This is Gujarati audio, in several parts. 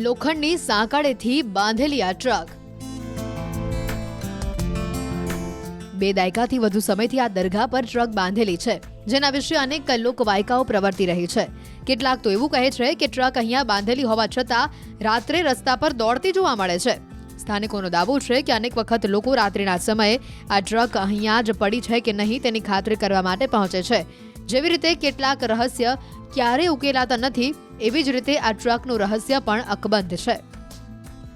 લોખંડની સાંકળેથી બાંધેલી આ ટ્રક બે દાયકાથી વધુ સમયથી આ દરગાહ પર ટ્રક બાંધેલી છે, જેના વિશે અનેક લોકવાયકાઓ પ્રવર્તી રહી છે. કેટલાક તો એવું કહે છે કે ટ્રક અહીંયા બાંધેલી હોવા છતાં રાત્રે રસ્તા પર દોડતી જોવા મળે છે. સ્થાનિકોનો દાવો છે કે અનેક વખત લોકો રાત્રિના સમયે આ ટ્રક અહીંયા જ પડી છે કે નહીં તેની ખાતરી કરવા માટે પહોંચે છે. જેવી રીતે કેટલાક રહસ્ય ક્યારેય ઉકેલાતા નથી, એવી જ રીતે આ ટ્રકનું રહસ્ય પણ અકબંધ છે.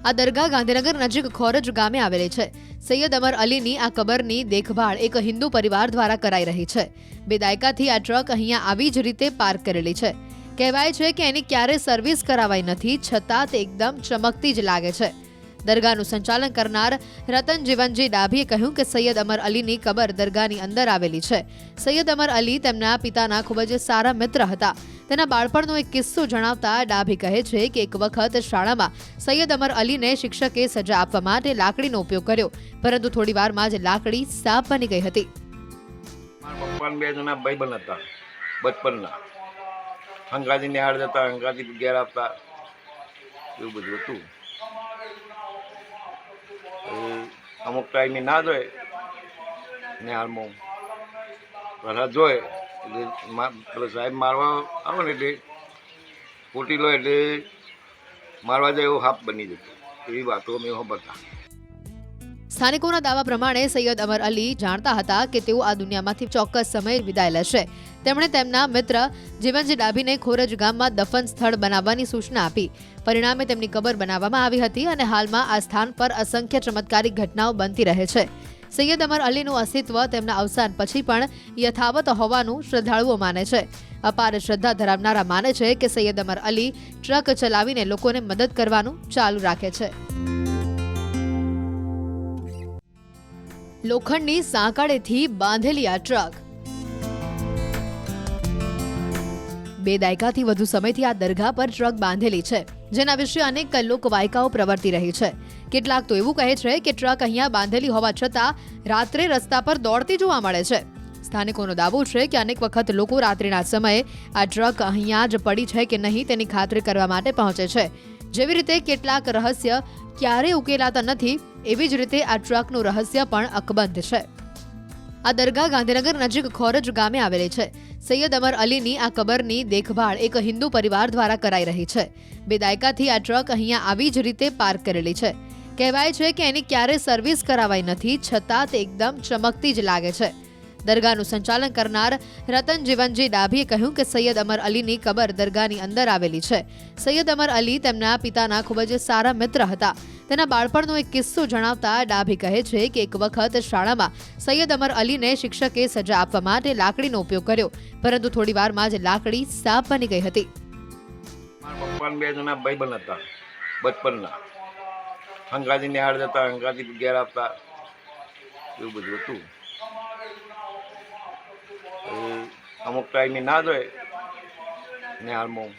આ દરગાહ ગાંધીનગર નજીક ખોરજ ગામે આવેલી છે. સૈયદ અમર અલીની આ કબરની દેખભાળ એક હિન્દુ પરિવાર દ્વારા કરાઈ રહી છે. બે દાયકાથી આ ટ્રક અહીંયા આવી જ રીતે પાર્ક કરેલી છે. કહેવાય છે કે એની ક્યારેય સર્વિસ કરાવાઈ નથી, છતાં તે એકદમ ચમકતી જ લાગે છે. દરગાહનું સંચાલન કરનાર રતન જીવનજી ડાભીએ કહ્યું કે સૈયદ અમર અલીની કબર દરગાહની અંદર આવેલી છે. સૈયદ અમર અલી તેમના પિતાના ખૂબ જ સારા મિત્ર હતા. તેના બાળપણનો એક કિસ્સો જણાવતા ડાભી કહે છે કે એક વખત શાળામાં સૈયદ અમર અલીને શિક્ષકે સજા આપવા માટે લાકડીનો ઉપયોગ કર્યો, પરંતુ થોડી વારમાં જ લાકડી સાપ બની ગઈ હતી. મારા પપ્પા બે જણા ભાઈબંધ હતા બચપનના. હંગાથી નિહાળ જતા, હંગાથી ઘેર આપતા, એવું બધું હતું. અમુક ટાઈમે ના જોઈએ નિહાળમાં બધા જોઈએ એટલે સાહેબ મારવા આવે ને એટલે ફૂટી લો એટલે મારવા જાય એવો હાફ બની જતો. એવી વાતો અમે સાંભળતા. સ્થાનિકોના દાવા પ્રમાણે સૈયદ અમર અલી જાણતા હતા કે તેઓ આ દુનિયામાંથી ચોક્કસ સમયે વિદાય લેશે. તેમણે તેમના મિત્ર જીવનજી ડાભીને ખોરજ ગામમાં દફન સ્થળ બનાવવાની સૂચના આપી. પરિણામે તેમની કબર બનાવવામાં આવી હતી અને હાલમાં આ સ્થાન પર અસંખ્ય ચમત્કારિક ઘટનાઓ બનતી રહે છે. સૈયદ અમર અલીનું અસ્તિત્વ તેમના અવસાન પછી પણ યથાવત હોવાનું શ્રદ્ધાળુઓ માને છે. અપાર શ્રદ્ધા ધરાવનારા માને છે કે સૈયદ અમર અલી ટ્રક ચલાવીને લોકોને મદદ કરવાનું ચાલુ રાખે છે. લોખંડની સાંકળેથી બાંધેલી આ ટ્રક બે દાયકાથી વધુ સમયથી આ દરગાહ પર ટ્રક બાંધેલી છે, જેના વિશે અનેક લોકવાયકાઓ પ્રવર્તી રહી છે. કેટલાક તો એવું કહે છે કે ટ્રક અહીંયા બાંધેલી હોવા છતાં રાત્રે રસ્તા પર દોડતી જોવા મળે છે. સ્થાનિકોનો દાવો છે કે અનેક વખત લોકો રાત્રિના સમયે આ ટ્રક અહીંયા જ પડી છે કે નહીં તેની ખાતરી કરવા માટે પહોંચે છે. જેવી રીતે કેટલાક રહસ્ય ક્યારેય ઉકેલાતા નથી, એવી જ રીતે આ ટ્રકનું રહસ્ય પણ અકબંધ છે. આ દરગાહ ગાંધીનગર નજીક ખોરજ ગામે આવેલી છે. સૈયદ અમર અલીની આ કબરની દેખભાળ એક હિન્દુ પરિવાર દ્વારા કરાઈ રહી છે. બે દાયકાથી આ ટ્રક અહીંયા આવી જ રીતે પાર્ક કરેલી છે. કહેવાય છે કે એની ક્યારેય સર્વિસ કરાવાઈ નથી, છતાં તે એકદમ ચમકતી જ લાગે છે. દરગાહનું સંચાલન કરનાર રતન જીવનજી ડાભીએ કહ્યું કે સૈયદ અમર અલીની કબર દરગાહની અંદર આવેલી છે. સૈયદ અમર અલી તેમના પિતાના ખૂબ જ સારા મિત્ર હતા. તેના બાળપણનો એક કિસ્સો જણાવતા ડાભી કહે છે કે એક વખત શાળામાં સૈયદ અમર અલીને શિક્ષકે સજા આપવા માટે લાકડીનો ઉપયોગ કર્યો, પરંતુ થોડી વારમાં જ લાકડી સાપ બની ગઈ હતી. મારા પપ્પા બે જણા ભાઈબંધ હતા બચપનના. હંગાથી નિહાળ જતા, હંગાથી ઘેર આપતા, એવું બધું હતું. અમુક ટાઈમે ના જોઈએ નિહાળમાં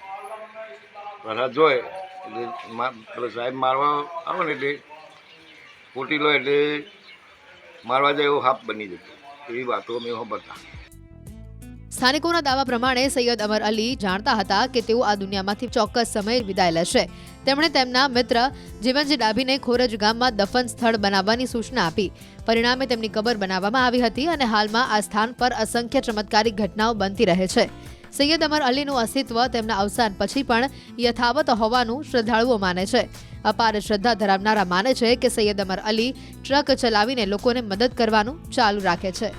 બધા જોઈએ એટલે સાહેબ મારવા આવે ને એટલે ફૂટી લો એટલે મારવા જાય એવો હાફ બની જતો. એવી વાતો અમે સાંભળતા. સ્થાનિકોના દાવા પ્રમાણે સૈયદ અમર અલી જાણતા હતા કે તેઓ આ દુનિયામાંથી ચોક્કસ સમયે વિદાય લેશે. તેમણે તેમના મિત્ર જીવનજી ડાભીને ખોરજ ગામમાં દફન સ્થળ બનાવવાની સૂચના આપી. પરિણામે તેમની કબર બનાવવામાં આવી હતી અને હાલમાં આ સ્થાન પર અસંખ્ય ચમત્કારિક ઘટનાઓ બનતી રહે છે. સૈયદ અમર અલીનું અસ્તિત્વ તેમના અવસાન પછી પણ યથાવત હોવાનું શ્રદ્ધાળુઓ માને છે. અપાર શ્રદ્ધા ધરાવનારા માને છે કે સૈયદ અમર અલી ટ્રક ચલાવીને લોકોને મદદ કરવાનું ચાલુ રાખે છે.